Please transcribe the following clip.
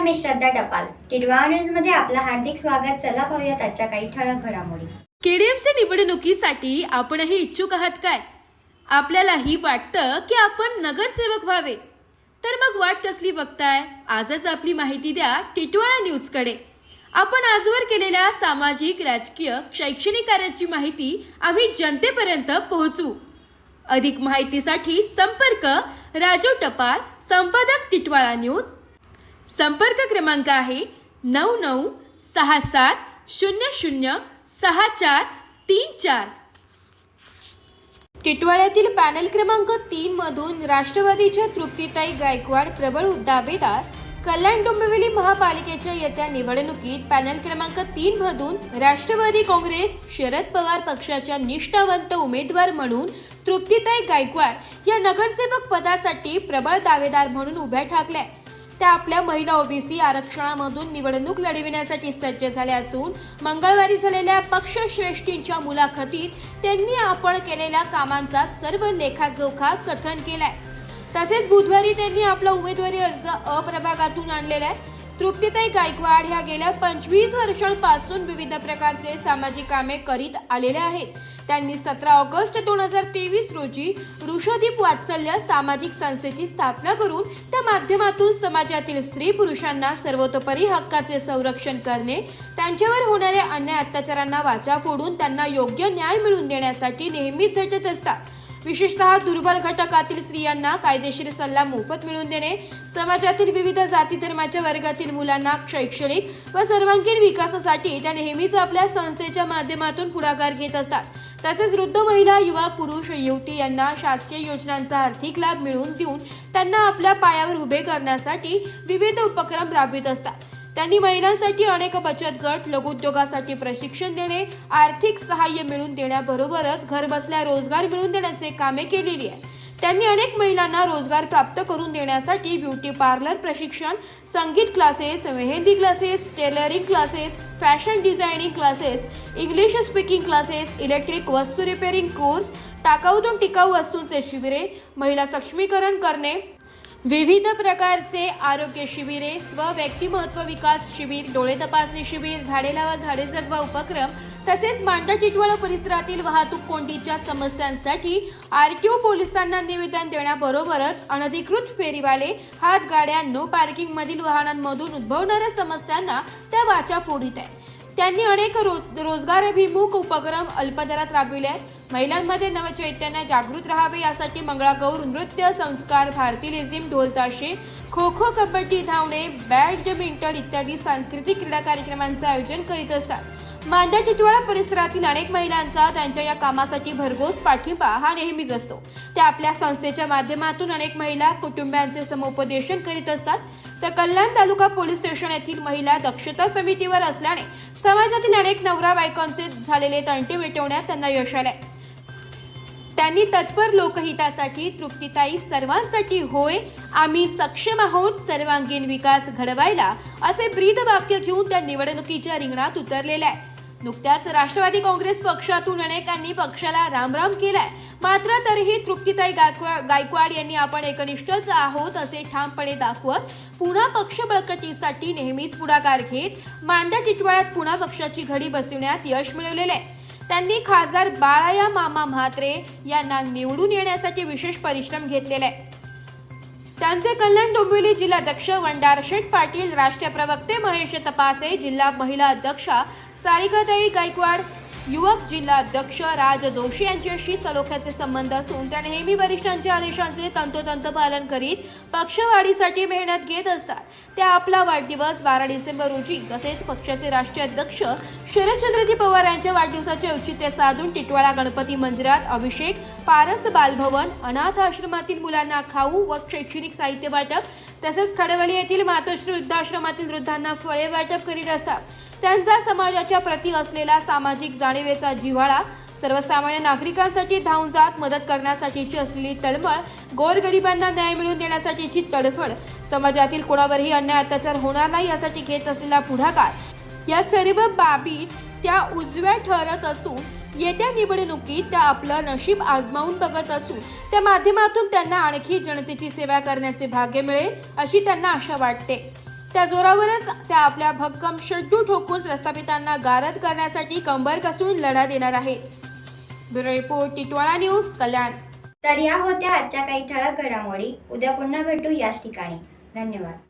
मी श्रद्धा टपाल. टिटवाळा न्यूज मध्ये आपलं हार्दिक स्वागत. चला पाहूयात आजच्या काही ठळक घडामोडी. केडीएमसी निवडणुकीसाठी आपणही इच्छुक आहात काय? आपल्यालाही वाटतं की आपण नगरसेवक व्हावे, तर मग वाट कसली बघताय? आजच आपली माहिती द्या टिटवाळा न्यूज कडे. आपण आजवर केलेल्या सामाजिक, राजकीय, शैक्षणिक कार्याची माहिती आम्ही जनतेपर्यंत पोहोचू. अधिक माहितीसाठी संपर्क राजू टपाल, संपादक टिटवाळा न्यूज. संपर्क क्रमांक आहे 9967006434. टिटवाळ्यातील पॅनल क्रमांक 3 मधून राष्ट्रवादीच्या तृप्तीताई गायकवाड प्रबळ दावेदार. कल्याण डोंबिवली महापालिकेच्या येत्या निवडणुकीत पॅनल क्रमांक 3 मधून राष्ट्रवादी काँग्रेस शरद पवार पक्षाच्या निष्ठावंत उमेदवार म्हणून तृप्तीताई गायकवाड या नगरसेवक पदासाठी प्रबळ दावेदार म्हणून उभ्या ठाकल्या. त्या आपल्या महिला ओबीसी आरक्षणामधून निवडणूक लढविण्यासाठी सज्ज झाल्या असून मंगळवारी झालेल्या पक्षश्रेष्ठींच्या मुलाखतीत त्यांनी आपण केलेल्या कामांचा सर्व लेखाजोखा कथन केलाय. तसेच बुधवारी त्यांनी आपला उमेदवारी अर्ज अप्रभागातून आणलेला आहे. तृप्तीताई गायकवाड ह्या गेल्या 25 वर्षांपासून विविध प्रकारचे सामाजिक कामे करीत आलेल्या आहेत. त्यांनी 17 ऑगस्ट 2023 रोजी वृषदीप वात्सल्य सामाजिक संस्थेची स्थापना करून त्या माध्यमातून समाजातील स्त्री पुरुषांना सर्वतोपरी हक्काचे संरक्षण करणे, त्यांच्यावर होणाऱ्या अन्याय अत्याचारांना वाचा फोडून त्यांना योग्य न्याय मिळवून देण्यासाठी नेहमीच झटत असतात. विशेषतः दुर्बल घटकातील स्त्रियांना कायदेशीर सल्ला मोफत मिळवून देणे, समाजातील विविध जाती धर्माच्या वर्गातील मुलांना शैक्षणिक व सर्वांगीण विकासासाठी त्या नेहमीच आपल्या संस्थेच्या माध्यमातून पुढाकार घेत असतात. तसेच वृद्ध महिला, युवा, पुरुष, युवती यांना शासकीय योजनांचा आर्थिक लाभ मिळवून देऊन त्यांना आपल्या पायावर उभे करण्यासाठी विविध उपक्रम राबवित असतात. त्यांनी महिलांसाठी अनेक बचत गट, लघुउद्योगासाठी प्रशिक्षण देणे, आर्थिक सहाय्य मिळवून देण्याबरोबरच घरबसल्या रोजगार मिळवून देण्याचे कामे केलेली आहे. त्यांनी अनेक महिलांना रोजगार प्राप्त करून देण्यासाठी ब्युटी पार्लर प्रशिक्षण, संगीत classes, mehndi classes, tailoring classes, fashion designing classes, English speaking classes, electric वस्तू रिपेअरिंग कोर्स, टाकाऊतून टिकाऊ वस्तूंचे शिबिरे, महिला सक्षमीकरण करणे, विविध प्रकारचे आरोग्य शिबिरे, स्व व्यक्तिमत्व विकास शिबिर, डोळे तपासणी शिबिर, झाडे लावा झाडे जगवा उपक्रम, तसेच मांडा टिटवाळा परिसरातील वाहतूक कोंडीच्या समस्यांसाठी आरटीओ पोलिसांना निवेदन देण्याबरोबरच अनधिकृत फेरीवाले, हातगाड्या, नो पार्किंग मधील वाहनांमधून उद्भवणाऱ्या समस्यांना त्या वाचा फोडीत आहे. त्यांनी अनेक रोजगाराभिमुख उपक्रम अल्पदरात राबविले आहेत. महिलांमध्ये नवचैतन्य जागृत राहावे यासाठी मंगळागौर, नृत्य, संस्कार, भारती लेझिम, ढोलताशे, खो खो, कबड्डी, धावणे, बॅडमिंटन इत्यादी सांस्कृतिक क्रीडा कार्यक्रमांचे आयोजन करीत असतात. मांडा टिटवाळा परिसरातील अनेक महिलांचा त्यांच्या या कामासाठी भरघोस पाठिंबा हा नेहमीच असतो. त्या आपल्या संस्थेच्या माध्यमातून अनेक महिला कुटुंबांचे समुपदेशन करीत असतात. तर कल्याण तालुका पोलीस स्टेशन येथील महिला दक्षता समितीवर असल्याने समाजातील अनेक नवरा बायकांचे झालेले तंटे मिटवण्यात त्यांना यश आले. त्यांनी तत्पर लोकहितासाठी तृप्तीताई सर्वांसाठी होय, आम्ही सक्षम आहोत सर्वांगीण विकास घडवायला असे ब्रीद वाक्य घेऊन त्या निवडणुकीच्या रिंगणात उतरलेल्या आहेत. नुकत्याच राष्ट्रवादी काँग्रेस पक्षातून अनेकांनी पक्षाला रामराम केलाय. मात्र तरीही तृप्तीताई गायकवाड यांनी आपण एकनिष्ठच आहोत असे ठामपणे दाखवत पुन्हा पक्ष बळकटीसाठी नेहमीच पुढाकार घेत मांडा टिटवाळ्यात पुन्हा पक्षाची घडी बसविण्यात यश मिळवलेले आहे. त्यांनी खासदार बाळाया मामा म्हात्रे यांना निवडून येण्यासाठी विशेष परिश्रम घेतलेले आहे. त्यांचे कल्याण डोंबिवली जिल्हाध्यक्ष वंडार शेठ पाटील, राष्ट्रीय प्रवक्ते महेश तपासे, जिल्हा महिला अध्यक्षा सारिकाताई गायकवाड, युवक जिल्हा अध्यक्ष राज जोशी यांच्याशी सलोख्याचे संबंध असून त्या नेहमी वरिष्ठांच्या आदेशांचे तंतोतंत पालन करीत पक्षवाढीसाठी मेहनत घेत असतात. त्या आपला वाढदिवस 12 डिसेंबर रोजी तसेच पक्षाचे राष्ट्रीय अध्यक्ष शरदचंद्रजी पवार यांच्या वाढदिवसाचे औचित्य साधून टिटवाळा गणपती मंदिरात अभिषेक, पारस बालभवन, अनाथ आश्रमातील मुलांना खाऊ व शैक्षणिक साहित्य वाटप, तसेच खडवली येथील मातोश्री वृद्धाश्रमातील वृद्धांना फळे वाटप करीत असतात. त्यांचा समाजाच्या प्रती असलेला सामाजिक जाणीवेचा जिव्हाळा, सर्वसामान्य नागरिकांसाठी धावून जात मदत करण्यासाठीची असलेली तळमळ, गोरगरिबांना न्याय मिळवून देण्यासाठीची तडफड, समाजातील कोणावरही अन्याय अत्याचार होणार नाही यासाठी घेत असलेला पुढाकार, या सर्व बाबीत त्या उजव्या ठरत असून येत्या निवडणुकीत त्या आपलं नशीब आजमावून बघत असून त्या माध्यमातून त्यांना आणखी जनतेची सेवा करण्याचे भाग्य मिळेल अशी त्यांना आशा वाटते. त्या जोरावरच त्या आपल्या भक्कम शड्डू ठोकून प्रस्थापितांना गारद करण्यासाठी कंबर कसून लढा देणार आहेत. ब्युरो रिपोर्ट, टिटवाळा न्यूज, कल्याण. तर या होत्या आजच्या काही ठळक घडामोडी. उद्या पुन्हा भेटू याच ठिकाणी. धन्यवाद.